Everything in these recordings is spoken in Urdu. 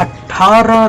18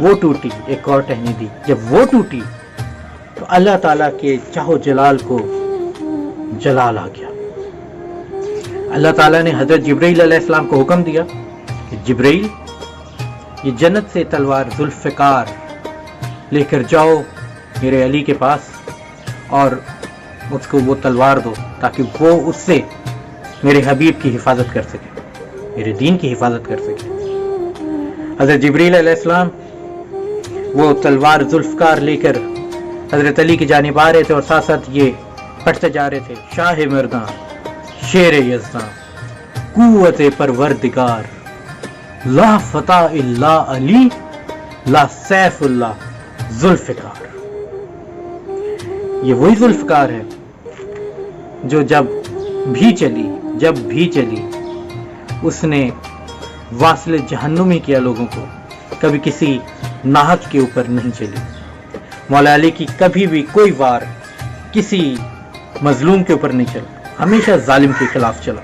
وہ ٹوٹی، ایک اور ٹہنی دی. جب وہ ٹوٹی تو اللہ تعالیٰ کے چاہو جلال کو جلال آ گیا. اللہ تعالیٰ نے حضرت جبرائیل علیہ السلام کو حکم دیا کہ جبرائیل، یہ جنت سے تلوار ذوالفقار لے کر جاؤ میرے علی کے پاس اور اس کو وہ تلوار دو تاکہ وہ اس سے میرے حبیب کی حفاظت کر سکے، میرے دین کی حفاظت کر سکے. حضرت جبرائیل علیہ السلام وہ تلوار ذوالفقار لے کر حضرت علی کی جانب آ رہے تھے اور ساتھ ساتھ یہ پڑھتے جا رہے تھے: شاہ مرداں، شیر یزداں، قوت پروردگار، لا فتح الا علی، لا سیف اللہ ذوالفقار. یہ وہی ذوالفقار ہے جو جب بھی چلی اس نے واصل جہنمی کیا لوگوں کو، کبھی کسی ناحق کے اوپر نہیں چلی. مولا علی کی کبھی بھی کوئی وار کسی مظلوم کے اوپر نہیں چلا، ہمیشہ ظالم کے خلاف چلا،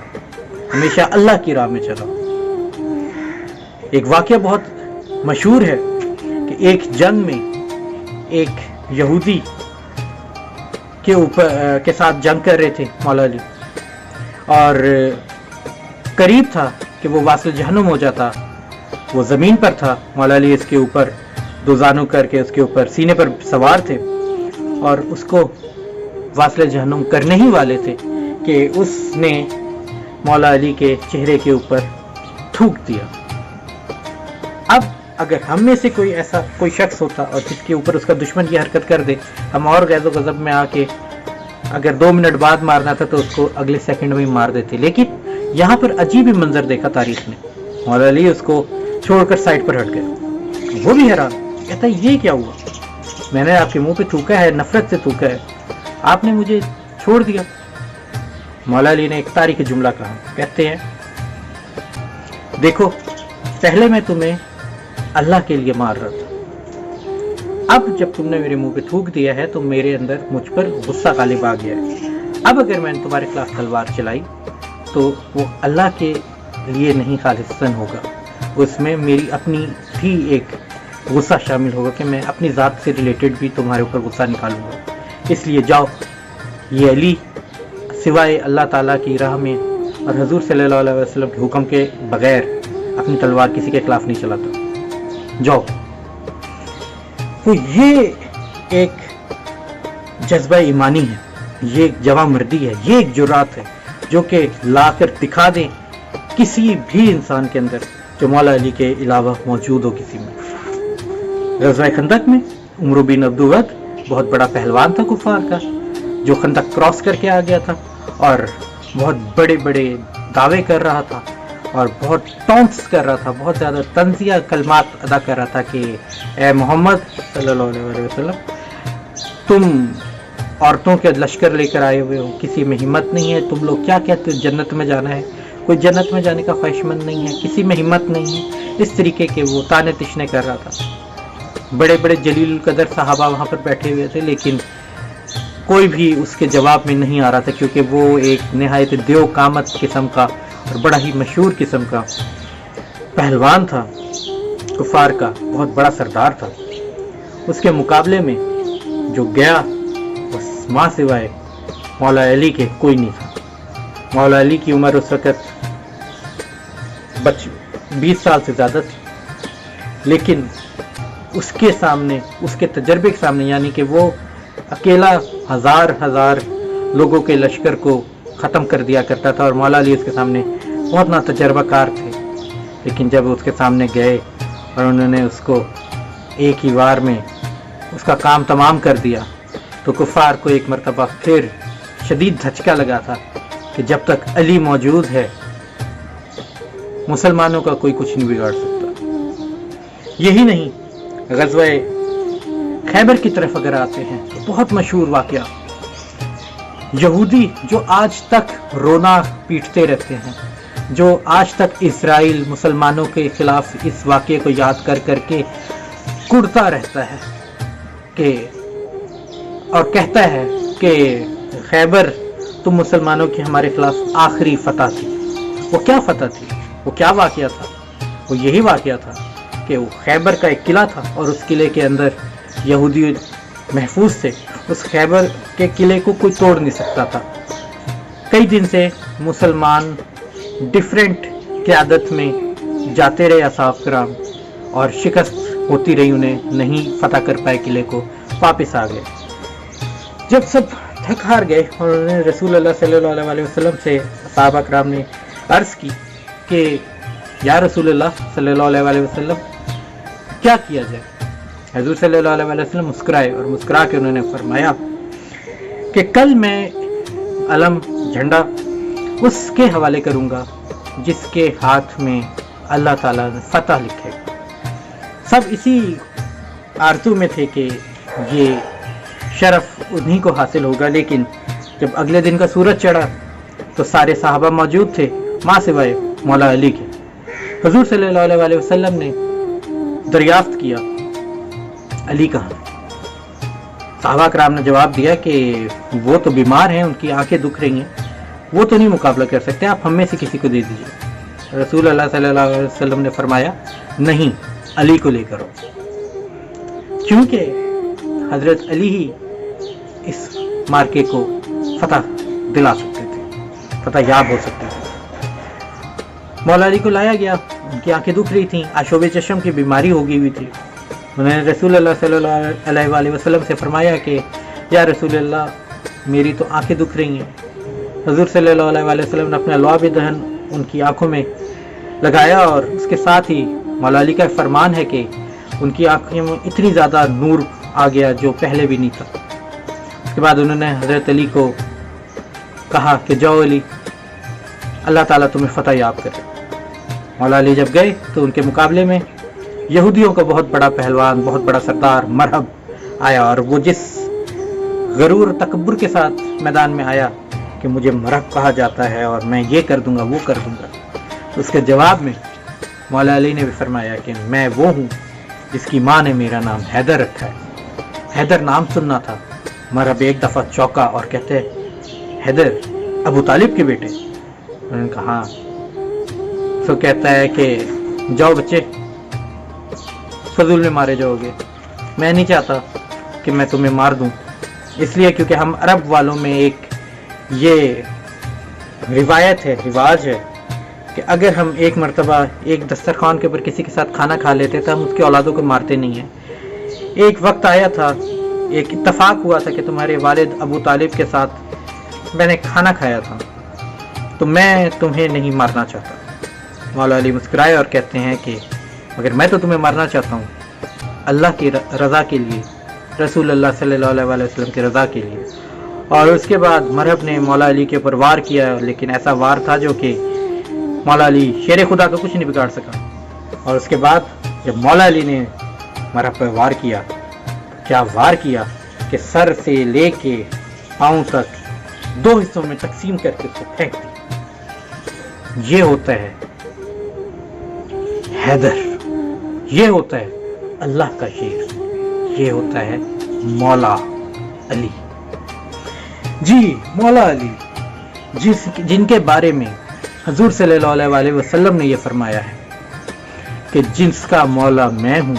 ہمیشہ اللہ کی راہ میں چلا. ایک واقعہ بہت مشہور ہے کہ ایک جنگ میں ایک یہودی کے ساتھ جنگ کر رہے تھے مولا علی، اور قریب تھا کہ وہ واصل جہنم ہو جاتا. وہ زمین پر تھا، مولا علی اس کے اوپر دو زانو کر کے اس کے اوپر سینے پر سوار تھے اور اس کو واصل جہنم کرنے ہی والے تھے کہ اس نے مولا علی کے چہرے کے اوپر تھوک دیا. اب اگر ہم میں سے کوئی شخص ہوتا اور جس کے اوپر اس کا دشمن یہ حرکت کر دے، ہم اور غیظ و غضب میں آ کے اگر 2 منٹ بعد مارنا تھا تو اس کو اگلے سیکنڈ میں مار دیتے. لیکن یہاں پر عجیب ہی منظر دیکھا تاریخ نے. مولا علی اس کو چھوڑ کر سائڈ پر ہٹ گئے. وہ بھی حیران، کہتا ہے یہ کیا ہوا؟ میں نے آپ کے منہ پہ تھوکا ہے، نفرت سے تھوکا ہے، آپ نے مجھے چھوڑ دیا. مولا علی نے ایک تاریخی جملہ کہا، کہتے ہیں دیکھو پہلے میں تمہیں اللہ کے لیے مار رہا تھا، اب جب تم نے میرے منہ پہ تھوک دیا ہے تو میرے اندر مجھ پر غصہ غالب آ گیا ہے. اب اگر میں نے تمہارے خلاف تلوار چلائی تو وہ اللہ کے لیے نہیں خالصاً ہوگا، اس میں میری اپنی بھی ایک غصہ شامل ہوگا کہ میں اپنی ذات سے ریلیٹڈ بھی تمہارے اوپر غصہ نکالوں گا. اس لیے جاؤ، یہ علی سوائے اللہ تعالیٰ کی راہ میں اور حضور صلی اللہ علیہ وسلم کے حکم کے بغیر اپنی تلوار کسی کے خلاف نہیں چلاتا، جاؤ. تو یہ ایک جذبہ ایمانی ہے، یہ ایک جواں مردی ہے، یہ ایک جرات ہے جو کہ لا کر دکھا دیں کسی بھی انسان کے اندر جو مولا علی کے علاوہ موجود ہو کسی میں. غزوہ خندق میں عمرو بن عبدود بہت بڑا پہلوان تھا کفار کا، جو خندق کراس کر کے آ گیا تھا اور بہت بڑے بڑے دعوے کر رہا تھا اور بہت ٹونٹس کر رہا تھا، بہت زیادہ طنزیہ کلمات ادا کر رہا تھا کہ اے محمد صلی اللہ علیہ وسلم، تم عورتوں کے لشکر لے کر آئے ہوئے ہو، کسی میں ہمت نہیں ہے، تم لوگ کیا کہتے ہو جنت میں جانا ہے، کوئی جنت میں جانے کا خواہش مند نہیں ہے، کسی میں ہمت نہیں ہے. اس طریقے کے وہ تانے تشنے کر رہا تھا. بڑے بڑے جلیل القدر صحابہ وہاں پر بیٹھے ہوئے تھے، لیکن کوئی بھی اس کے جواب میں نہیں آ رہا تھا، کیونکہ وہ ایک نہایت دیو قامت قسم کا اور بڑا ہی مشہور قسم کا پہلوان تھا، کفار کا بہت بڑا سردار تھا. اس کے مقابلے میں جو گیا بس ماں سوائے مولا علی کے کوئی نہیں تھا. مولا علی کی عمر اس وقت 20 سال سے زیادہ تھی، لیکن اس کے سامنے، اس کے تجربے کے سامنے، یعنی کہ وہ اکیلا ہزار لوگوں کے لشکر کو ختم کر دیا کرتا تھا اور مولا علی اس کے سامنے بہت نا تجربہ کار تھے. لیکن جب اس کے سامنے گئے اور انہوں نے اس کو ایک ہی وار میں اس کا کام تمام کر دیا تو کفار کو ایک مرتبہ پھر شدید دھچکا لگا تھا کہ جب تک علی موجود ہے مسلمانوں کا کوئی کچھ نہیں بگاڑ سکتا. یہی نہیں، غزوہ خیبر کی طرف اگر آتے ہیں تو بہت مشہور واقعہ، یہودی جو آج تک رونا پیٹتے رہتے ہیں، جو آج تک اسرائیل مسلمانوں کے خلاف اس واقعے کو یاد کر کر کے کڑتا رہتا ہے کہ اور کہتا ہے کہ خیبر تم مسلمانوں کی ہمارے خلاف آخری فتح تھی. وہ کیا فتح تھی؟ وہ کیا واقعہ تھا؟ وہ یہی واقعہ تھا کہ وہ خیبر کا ایک قلعہ تھا اور اس قلعے کے اندر یہودی محفوظ تھے. اس خیبر کے قلعے کو کوئی توڑ نہیں سکتا تھا. کئی دن سے مسلمان ڈیفرنٹ قیادت میں جاتے رہے اصحاب کرام اور شکست ہوتی رہی, انہیں نہیں فتح کر پائے قلعے کو, واپس آ گئے. جب سب تھک ہار گئے اور انہوں نے رسول اللہ صلی اللہ علیہ وسلم سے صحابہ کرام نے عرض کی کہ یا رسول اللہ صلی اللہ علیہ وسلم کیا کیا جائے. حضور صلی اللہ علیہ وسلم مسکرائے اور مسکرا کے انہوں نے فرمایا کہ کل میں علم جھنڈا اس کے حوالے کروں گا جس کے ہاتھ میں اللہ تعالیٰ نے فتح لکھے. سب اسی آرزو میں تھے کہ یہ شرف انہی کو حاصل ہوگا. لیکن جب اگلے دن کا سورج چڑھا تو سارے صحابہ موجود تھے ماں سوائے مولا علی کے. حضور صلی اللہ علیہ وسلم نے دریافت کیا علی کہاں. صحابہ کرام نے جواب دیا کہ وہ تو بیمار ہیں, ان کی آنکھیں دکھ رہی ہیں, وہ تو نہیں مقابلہ کر سکتے, آپ ہم میں سے کسی کو دے دیجیے. رسول اللہ صلی اللہ علیہ وسلم نے فرمایا نہیں, علی کو لے کر آؤ, کیونکہ حضرت علی ہی اس مارکے کو فتح دلا سکتے تھے, فتح یاب ہو سکتے تھے. مولا علی کو لایا گیا, ان کی آنکھیں دکھ رہی تھیں, آشوب چشم کی بیماری ہو گئی ہوئی تھی. انہوں نے رسول اللہ صلی اللہ علیہ وسلم سے فرمایا کہ یا رسول اللہ میری تو آنکھیں دکھ رہی ہیں. حضور صلی اللہ علیہ وسلم نے اپنا لعاب دہن ان کی آنکھوں میں لگایا اور اس کے ساتھ ہی مولا علی کا فرمان ہے کہ ان کی آنکھوں میں اتنی زیادہ نور آ گیا جو پہلے بھی نہیں تھا. اس کے بعد انہوں نے حضرت علی کو کہا کہ جاؤ علی, اللہ تعالیٰ تمہیں فتح یاب کرے. مولا علی جب گئے تو ان کے مقابلے میں یہودیوں کا بہت بڑا پہلوان, بہت بڑا سردار مرحب آیا, اور وہ جس غرور تکبر کے ساتھ میدان میں آیا کہ مجھے مرحب کہا جاتا ہے اور میں یہ کر دوں گا وہ کر دوں گا, تو اس کے جواب میں مولا علی نے بھی فرمایا کہ میں وہ ہوں جس کی ماں نے میرا نام حیدر رکھا ہے. حیدر نام سننا تھا. مرحب ایک دفعہ چوکا اور کہتے حیدر ابو طالب کے بیٹے. انہوں نے کہا ہاں. تو کہتا ہے کہ جاؤ بچے, فضول میں مارے جاؤ گے. میں نہیں چاہتا کہ میں تمہیں مار دوں, اس لیے کیونکہ ہم عرب والوں میں ایک یہ روایت ہے, رواج ہے کہ اگر ہم ایک مرتبہ ایک دسترخوان کے اوپر کسی کے ساتھ کھانا کھا لیتے تو ہم اس کی اولادوں کو مارتے نہیں ہیں. ایک وقت آیا تھا, ایک اتفاق ہوا تھا کہ تمہارے والد ابو طالب کے ساتھ میں نے کھانا کھایا تھا, تو میں تمہیں نہیں مارنا چاہتا. مولا علی مسکرائے اور کہتے ہیں کہ مگر میں تو تمہیں مارنا چاہتا ہوں اللہ کی رضا کے لیے, رسول اللہ صلی اللہ علیہ وسلم کی رضا کے لیے. اور اس کے بعد مرحب نے مولا علی کے اوپر وار کیا, لیکن ایسا وار تھا جو کہ مولا علی شیر خدا کا کچھ نہیں بگاڑ سکا. اور اس کے بعد جب مولا علی نے مرحب پر وار کیا, کیا وار کیا کہ سر سے لے کے پاؤں تک 2 حصوں میں تقسیم کر کے اس کو پھینک دی. یہ ہوتا ہے حیدر, یہ ہوتا ہے اللہ کا شیر, یہ ہوتا ہے مولا علی. جی مولا علی جن کے بارے میں حضور صلی اللہ علیہ وسلم نے یہ فرمایا ہے کہ جس کا مولا میں ہوں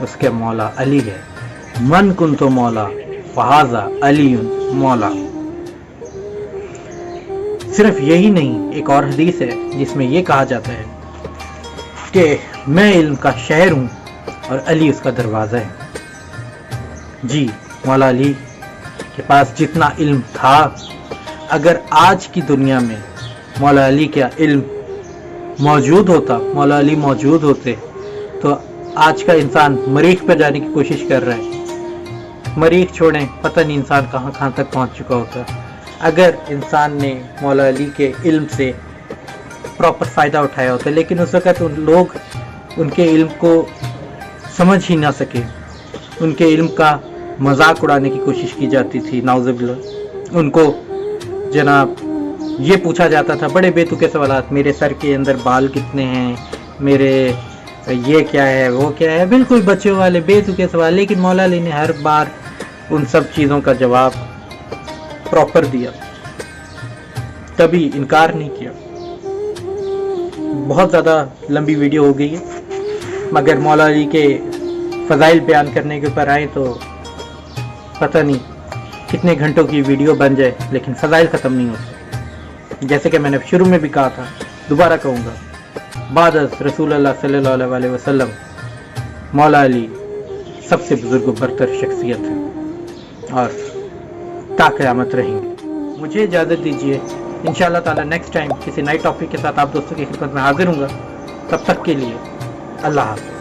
اس کے مولا علی ہے. من کنت مولا فہذا علی مولا. صرف یہی نہیں, ایک اور حدیث ہے جس میں یہ کہا جاتا ہے کہ میں علم کا شہر ہوں اور علی اس کا دروازہ ہے. جی مولا علی کے پاس جتنا علم تھا, اگر آج کی دنیا میں مولا علی کا علم موجود ہوتا, مولا علی موجود ہوتے, تو آج کا انسان مریخ پہ جانے کی کوشش کر رہا ہے. مریخ چھوڑیں, پتہ نہیں انسان کہاں کہاں تک پہنچ چکا ہوتا اگر انسان نے مولا علی کے علم سے پراپر فائدہ اٹھایا ہوتا. لیکن اس وقت لوگ ان کے علم کو سمجھ ہی نہ سکے, ان کے علم کا مذاق اڑانے کی کوشش کی جاتی تھی. نعوذ باللہ. ان کو جناب یہ پوچھا جاتا تھا بڑے بے تکے سوالات, میرے سر کے اندر بال کتنے ہیں, میرے یہ کیا ہے وہ کیا ہے, بالکل بچوں والے بے تکے سوال. لیکن مولا علی نے ہر بار ان سب چیزوں کا جواب پراپر دیا, کبھی انکار نہیں کیا. بہت زیادہ لمبی ویڈیو ہو گئی ہے, مگر مولا علی کے فضائل بیان کرنے کے اوپر آئیں تو پتہ نہیں کتنے گھنٹوں کی ویڈیو بن جائے لیکن فضائل ختم نہیں ہوتے. جیسے کہ میں نے شروع میں بھی کہا تھا, دوبارہ کہوں گا, بعد از رسول اللہ صلی اللہ علیہ وسلم مولا علی سب سے بزرگ و برتر شخصیت ہے اور تا قیامت رہیں گے. مجھے اجازت دیجیے, انشاءاللہ تعالی نیکسٹ ٹائم کسی نئے ٹاپک کے ساتھ آپ دوستوں کی خدمت میں حاضر ہوں گا. تب تک کے لیے اللہ حافظ.